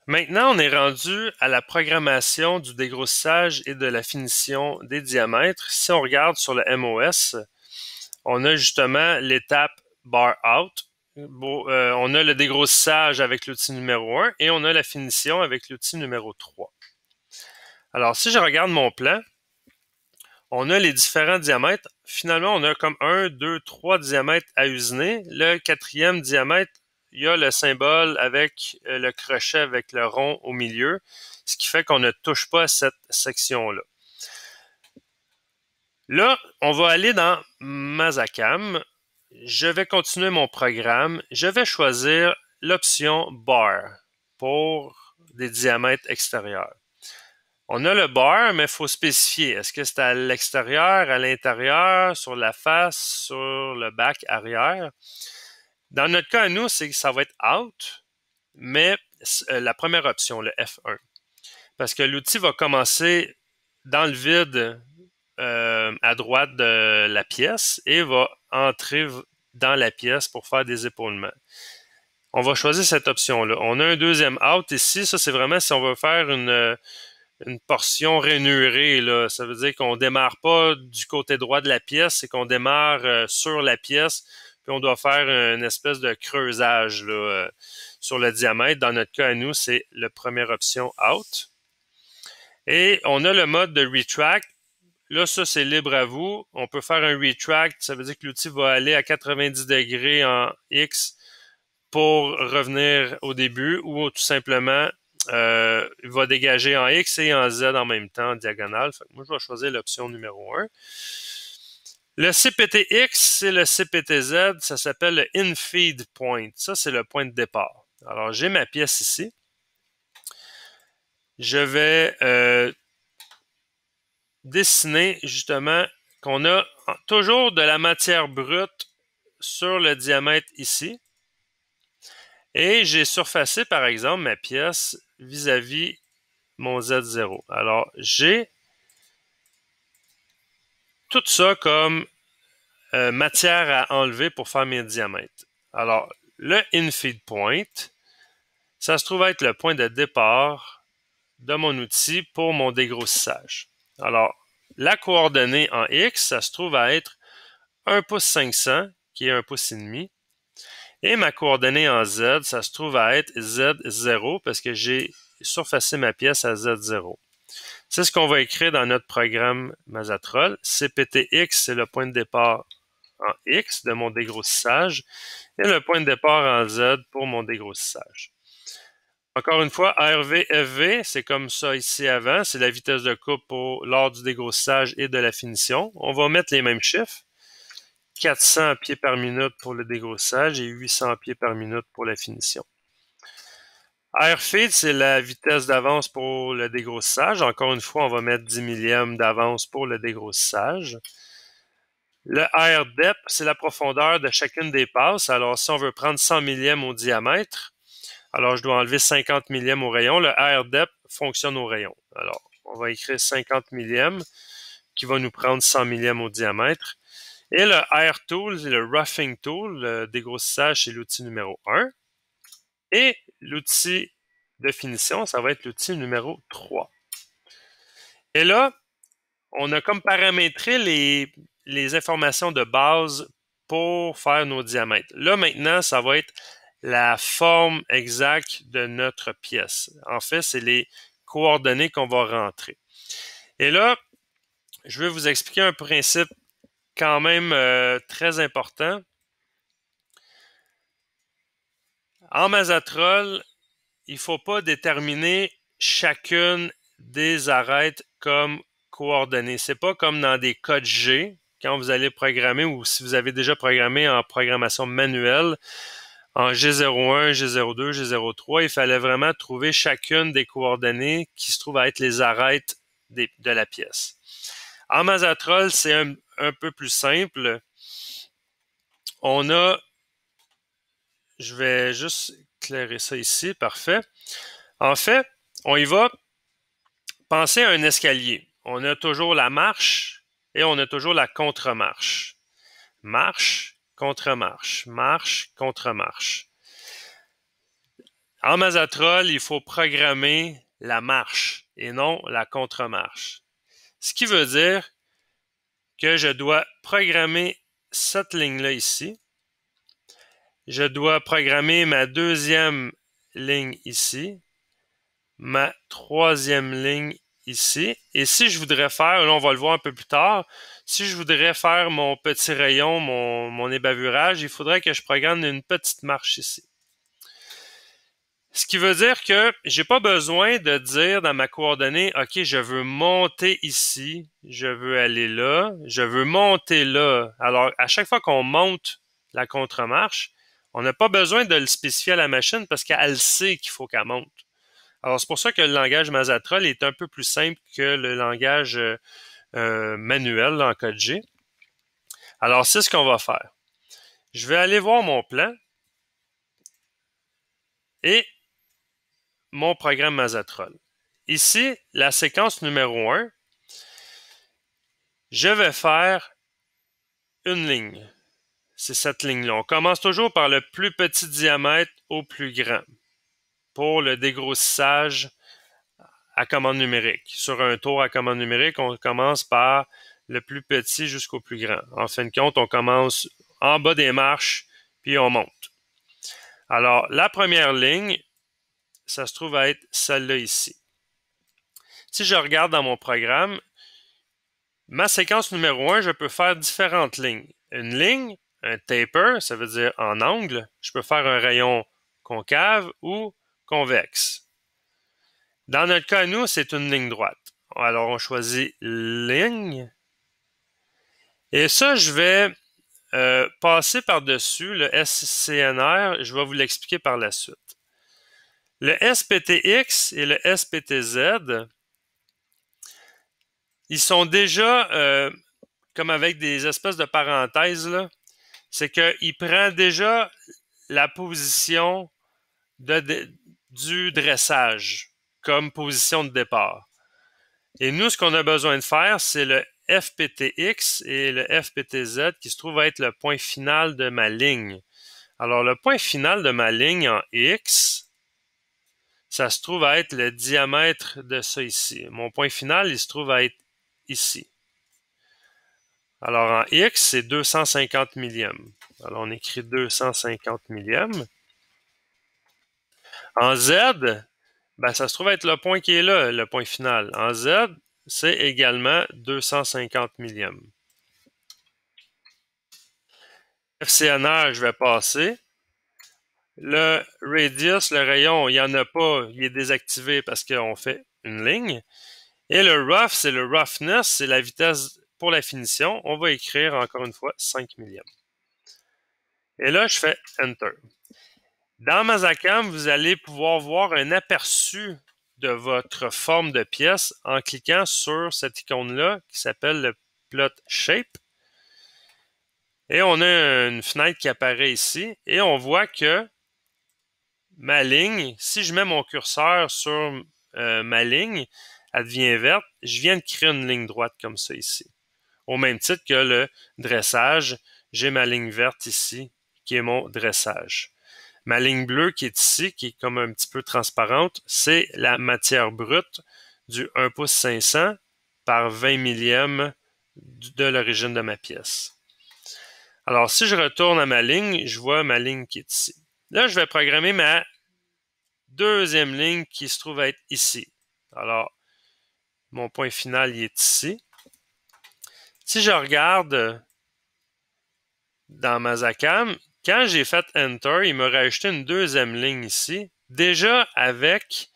Maintenant, on est rendu à la programmation du dégrossissage et de la finition des diamètres. Si on regarde sur le MOS, on a justement l'étape bar out. On a le dégrossissage avec l'outil numéro 1 et on a la finition avec l'outil numéro 3. Alors, si je regarde mon plan, on a les différents diamètres. Finalement, on a comme 1, 2, 3 diamètres à usiner. Le quatrième diamètre, il y a le symbole avec le crochet avec le rond au milieu, ce qui fait qu'on ne touche pas à cette section-là. Là, on va aller dans Mazzacam. Je vais continuer mon programme. Je vais choisir l'option bar pour des diamètres extérieurs. On a le bar, mais il faut spécifier. Est-ce que c'est à l'extérieur, à l'intérieur, sur la face, sur le bac arrière? Dans notre cas, à nous, c'est que ça va être out, mais la première option, le F1. Parce que l'outil va commencer dans le vide à droite de la pièce et va entrer dans la pièce pour faire des épaulements. On va choisir cette option-là. On a un deuxième out ici. Ça, c'est vraiment si on veut faire une portion rainurée, là. Ça veut dire qu'on démarre pas du côté droit de la pièce, c'est qu'on démarre sur la pièce, puis on doit faire une espèce de creusage là, sur le diamètre. Dans notre cas à nous, c'est la première option out. Et on a le mode de retract. Là, ça, c'est libre à vous. On peut faire un retract. Ça veut dire que l'outil va aller à 90 degrés en X pour revenir au début ou tout simplement, il va dégager en X et en Z en même temps, en diagonale. Fait que moi, je vais choisir l'option numéro 1. Le CPTX, c'est le CPTZ. Ça s'appelle le in-feed point. Ça, c'est le point de départ. Alors, j'ai ma pièce ici. Je vais dessiner justement qu'on a toujours de la matière brute sur le diamètre ici. Et j'ai surfacé, par exemple, ma pièce vis-à-vis mon Z0. Alors, j'ai tout ça comme matière à enlever pour faire mes diamètres. Alors, le in-feed point, ça se trouve être le point de départ de mon outil pour mon dégrossissage. Alors, la coordonnée en X, ça se trouve à être 1 pouce 500, qui est 1 pouce et demi. Et ma coordonnée en Z, ça se trouve à être Z0 parce que j'ai surfacé ma pièce à Z0. C'est ce qu'on va écrire dans notre programme Mazatrol. CPTX, c'est le point de départ en X de mon dégrossissage et le point de départ en Z pour mon dégrossissage. Encore une fois, ARV, FV, c'est comme ça ici avant, c'est la vitesse de coupe lors du dégrossissage et de la finition. On va mettre les mêmes chiffres. 400 pieds par minute pour le dégrossage et 800 pieds par minute pour la finition. Airfeed, c'est la vitesse d'avance pour le dégrossissage. Encore une fois, on va mettre 10 millièmes d'avance pour le dégrossissage. Le air depth, c'est la profondeur de chacune des passes. Alors, si on veut prendre 100 millièmes au diamètre, alors je dois enlever 50 millièmes au rayon. Le air depth fonctionne au rayon. Alors, on va écrire 50 millièmes qui va nous prendre 100 millièmes au diamètre. Et le Air Tool, le Roughing Tool, le dégrossissage, c'est l'outil numéro 1. Et l'outil de finition, ça va être l'outil numéro 3. Et là, on a comme paramétré les informations de base pour faire nos diamètres. Là, maintenant, ça va être la forme exacte de notre pièce. En fait, c'est les coordonnées qu'on va rentrer. Et là, je vais vous expliquer un principe quand même très important. En Mazatrol, il ne faut pas déterminer chacune des arêtes comme coordonnées. C'est pas comme dans des codes G, quand vous allez programmer ou si vous avez déjà programmé en programmation manuelle, en G01, G02, G03, il fallait vraiment trouver chacune des coordonnées qui se trouvent à être les arêtes de la pièce. En Mazatrol, c'est un peu plus simple. On a, je vais juste éclairer ça ici, parfait. En fait, on y va. Pensez à un escalier. On a toujours la marche et on a toujours la contre-marche. Marche, contre-marche, marche, contre-marche. En Mazatrol, il faut programmer la marche et non la contre-marche. Ce qui veut dire que je dois programmer cette ligne-là ici. Je dois programmer ma deuxième ligne ici, ma troisième ligne ici. Et si je voudrais faire, là on va le voir un peu plus tard, si je voudrais faire mon petit rayon, mon ébavurage, il faudrait que je programme une petite marche ici. Ce qui veut dire que j'ai pas besoin de dire dans ma coordonnée, OK, je veux monter ici, je veux aller là, je veux monter là. Alors, à chaque fois qu'on monte la contre-marche, on n'a pas besoin de le spécifier à la machine parce qu'elle sait qu'il faut qu'elle monte. Alors, c'est pour ça que le langage Mazatrol est un peu plus simple que le langage manuel là, en code G. Alors, c'est ce qu'on va faire. Je vais aller voir mon plan et mon programme Mazatrol. Ici, la séquence numéro 1, je vais faire une ligne. C'est cette ligne-là. On commence toujours par le plus petit diamètre au plus grand pour le dégrossissage à commande numérique. Sur un tour à commande numérique, on commence par le plus petit jusqu'au plus grand. En fin de compte, on commence en bas des marches, puis on monte. Alors, la première ligne, ça se trouve à être celle-là ici. Si je regarde dans mon programme, ma séquence numéro 1, je peux faire différentes lignes. Une ligne, un taper, ça veut dire en angle. Je peux faire un rayon concave ou convexe. Dans notre cas, nous, c'est une ligne droite. Alors, on choisit ligne. Et ça, je vais passer par-dessus le SCNR. Je vais vous l'expliquer par la suite. Le SPTX et le SPTZ, ils sont déjà comme avec des espèces de parenthèses, là. C'est qu'il prend déjà la position du dressage comme position de départ. Et nous, ce qu'on a besoin de faire, c'est le FPTX et le FPTZ qui se trouve être le point final de ma ligne. Alors, le point final de ma ligne en X, ça se trouve à être le diamètre de ça ici. Mon point final, il se trouve à être ici. Alors, en X, c'est 250 millièmes. Alors, on écrit 250 millièmes. En Z, ben, ça se trouve être le point qui est là, le point final. En Z, c'est également 250 millièmes. FCNR, je vais passer. Le radius, le rayon, il n'y en a pas, il est désactivé parce qu'on fait une ligne. Et le rough, c'est le roughness, c'est la vitesse pour la finition. On va écrire encore une fois 5 millièmes. Et là, je fais Enter. Dans Mazacam, vous allez pouvoir voir un aperçu de votre forme de pièce en cliquant sur cette icône-là qui s'appelle le Plot Shape. Et on a une fenêtre qui apparaît ici et on voit que ma ligne, si je mets mon curseur sur ma ligne, elle devient verte. Je viens de créer une ligne droite comme ça ici. Au même titre que le dressage, j'ai ma ligne verte ici qui est mon dressage. Ma ligne bleue qui est ici, qui est comme un petit peu transparente, c'est la matière brute du 1 pouce 500 par 20 millièmes de l'origine de ma pièce. Alors, si je retourne à ma ligne, je vois ma ligne qui est ici. Là, je vais programmer ma deuxième ligne qui se trouve à être ici. Alors, mon point final, il est ici. Si je regarde dans Mazacam, quand j'ai fait Enter, il m'a rajouté une deuxième ligne ici, déjà avec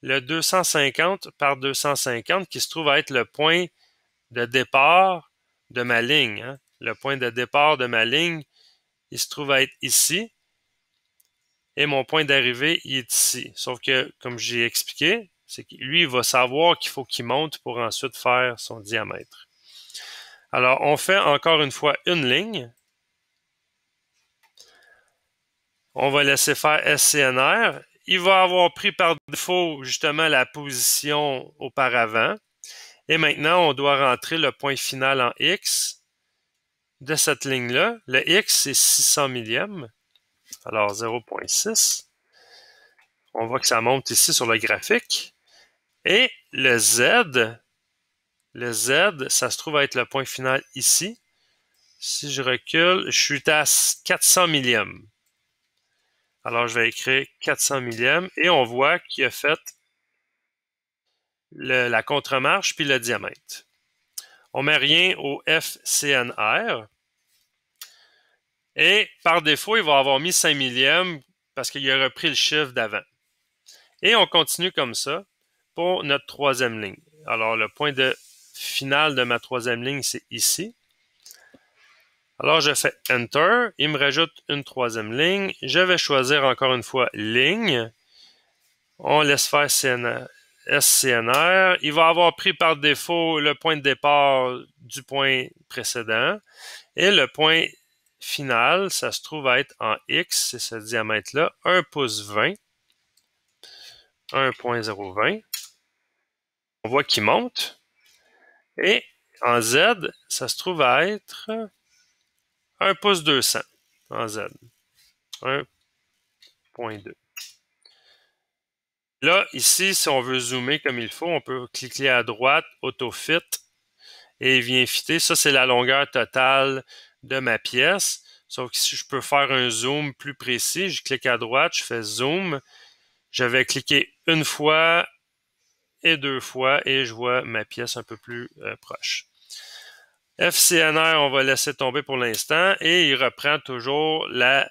le 250 par 250 qui se trouve à être le point de départ de ma ligne. Hein. Le point de départ de ma ligne, il se trouve à être ici. Et mon point d'arrivée, il est ici. Sauf que, comme j'ai expliqué, c'est que lui, il va savoir qu'il faut qu'il monte pour ensuite faire son diamètre. Alors, on fait encore une fois une ligne. On va laisser faire SCNR. Il va avoir pris par défaut justement la position auparavant. Et maintenant, on doit rentrer le point final en X de cette ligne-là. Le X, c'est 600 millièmes. Alors, 0,6. On voit que ça monte ici sur le graphique. Et le Z, ça se trouve être le point final ici. Si je recule, je suis à 400 millièmes. Alors, je vais écrire 400 millièmes et on voit qu'il a fait la contre-marche puis le diamètre. On met rien au FCNR. Et par défaut, il va avoir mis 5 millièmes parce qu'il a repris le chiffre d'avant. Et on continue comme ça pour notre troisième ligne. Alors, le point de final de ma troisième ligne, c'est ici. Alors, je fais Enter. Il me rajoute une troisième ligne. Je vais choisir encore une fois ligne. On laisse faire SCNR. Il va avoir pris par défaut le point de départ du point précédent. Et le point final, ça se trouve être en X, c'est ce diamètre-là, 1 pouce 20. 1.020. On voit qu'il monte. Et en Z, ça se trouve à être 1 pouce 200 en Z. 1.2. Là, ici, si on veut zoomer comme il faut, on peut cliquer à droite, AutoFit, et il vient fitter. Ça, c'est la longueur totale de ma pièce. Sauf que si je peux faire un zoom plus précis, je clique à droite, je fais zoom. Je vais cliquer une fois et deux fois et je vois ma pièce un peu plus proche. FCNR, on va laisser tomber pour l'instant et il reprend toujours la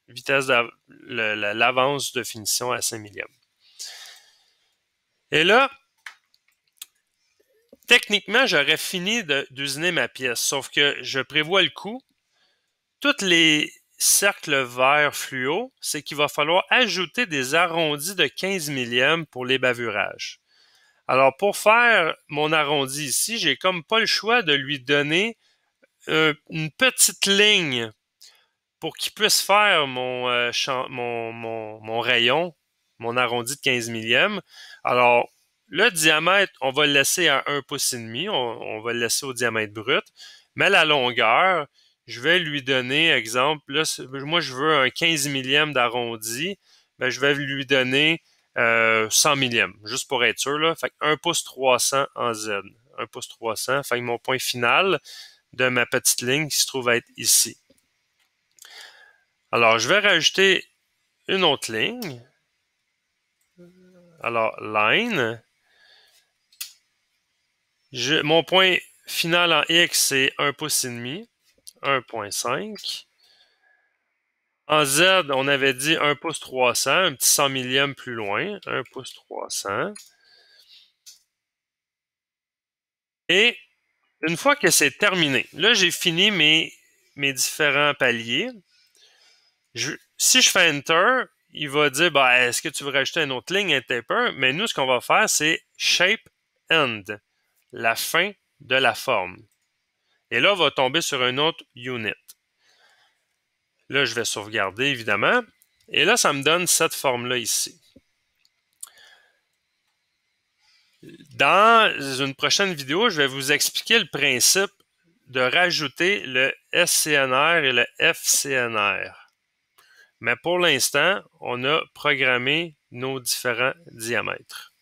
vitesse l'avance de finition à 5 millièmes. Et là, techniquement, j'aurais fini d'usiner ma pièce, sauf que je prévois le coup. Tous les cercles verts fluo, c'est qu'il va falloir ajouter des arrondis de 15 millièmes pour les bavurages. Alors, pour faire mon arrondi ici, j'ai comme pas le choix de lui donner une petite ligne pour qu'il puisse faire mon rayon, mon arrondi de 15 millièmes. Alors, le diamètre, on va le laisser à 1 pouce et demi. On va le laisser au diamètre brut. Mais la longueur, je vais lui donner, exemple, là, moi, je veux un 15 millièmes d'arrondi. Ben, je vais lui donner 100 millièmes, juste pour être sûr. Là. Fait que 1 pouce 300 en Z. 1 pouce 300. Fait que mon point final de ma petite ligne qui se trouve être ici. Alors, je vais rajouter une autre ligne. Alors, line. Mon point final en X, c'est 1 pouce et demi. 1.5. En Z, on avait dit 1 pouce 300, un petit 100 millièmes plus loin. 1 pouce 300. Et une fois que c'est terminé, là, j'ai fini mes différents paliers. Si je fais Enter, il va dire, est-ce que tu veux rajouter une autre ligne, un taper? Mais nous, ce qu'on va faire, c'est Shape End, la fin de la forme. Et là, on va tomber sur un autre Unit. Là, je vais sauvegarder, évidemment. Et là, ça me donne cette forme-là ici. Dans une prochaine vidéo, je vais vous expliquer le principe de rajouter le SCNR et le FCNR. Mais pour l'instant, on a programmé nos différents diamètres.